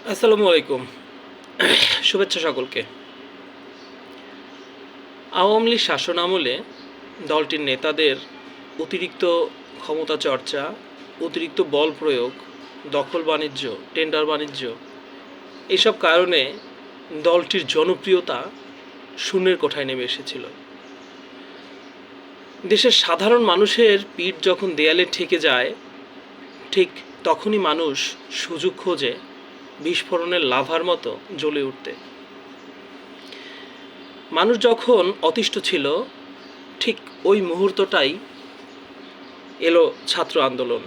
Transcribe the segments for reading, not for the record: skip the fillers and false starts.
আসসালামু আলাইকুম। শুভেচ্ছা সকলকে। আওয়ামী লীগ শাসনামলে দলটির নেতাদের অতিরিক্ত ক্ষমতা চর্চা, অতিরিক্ত বল প্রয়োগ, দখল বাণিজ্য, টেন্ডার বাণিজ্য এসব কারণে দলটির জনপ্রিয়তা শূন্যের কোঠায় নেমে এসেছিল। দেশের সাধারণ মানুষের পিঠ যখন দেয়ালে ঠেকে যায়, ঠিক তখনই মানুষ সুযোগ খোঁজে বিস্ফোরণের লাভার মতো জ্বলে উঠতে। মানুষ যখন অতিষ্ঠ ছিল, ঠিক ওই মুহূর্তটাই এলো ছাত্র আন্দোলন।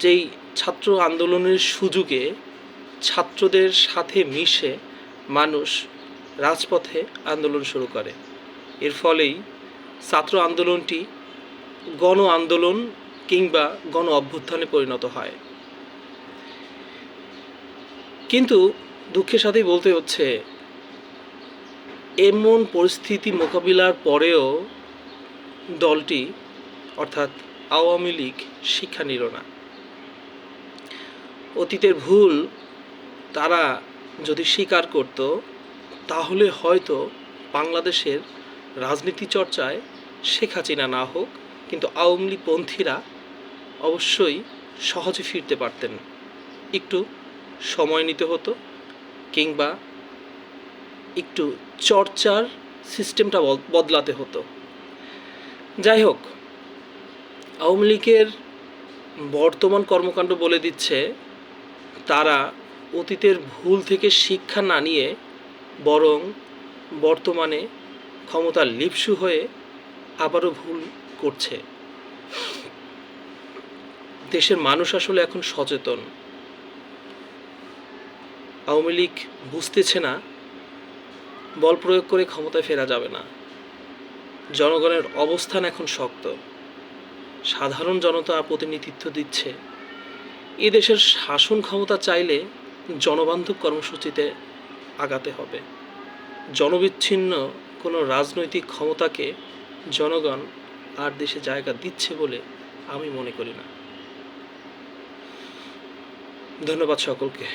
যেই ছাত্র আন্দোলনের সুযোগে ছাত্রদের সাথে মিশে মানুষ রাজপথে আন্দোলন শুরু করে। এর ফলেই ছাত্র আন্দোলনটি গণ আন্দোলন কিংবা গণ অভ্যুত্থানে পরিণত হয়। কিন্তু দুঃখের সাথেই বলতে হচ্ছে, এমন পরিস্থিতি মোকাবিলার পরেও দলটি অর্থাৎ আওয়ামী লীগ শিক্ষা নিল না। অতীতের ভুল তারা যদি স্বীকার করত, তাহলে হয়তো বাংলাদেশের রাজনীতি চর্চায় শেখ হাসিনা না হোক, কিন্তু আওয়ামী লীগপন্থীরা অবশ্যই সহজে ফিরতে পারতেন। একটু সময় নিতে হতো, কিংবা একটু চর্চার সিস্টেমটা বদলাতে হতো। যাই হোক, আওয়ামী লীগের বর্তমান কর্মকাণ্ড বলে দিচ্ছে তারা অতীতের ভুল থেকে শিক্ষা না নিয়ে বরং বর্তমানে ক্ষমতার লিপ্সু হয়ে আবারও ভুল করছে। দেশের মানুষ আসলে এখন সচেতন। আওয়ামী লীগ বুঝতেছে না বল প্রয়োগ করে ক্ষমতায় ফেরা যাবে না। জনগণের অবস্থান এখন শক্ত। সাধারণ জনতা প্রতিনিধিত্ব দিচ্ছে। এ দেশের শাসন ক্ষমতা চাইলে জনবান্ধব কর্মসূচিতে আগাতে হবে। জনবিচ্ছিন্ন কোনো রাজনৈতিক ক্ষমতাকে জনগণ আর দেশে জায়গা দিচ্ছে বলে আমি মনে করি না। ধন্যবাদ সকলকে।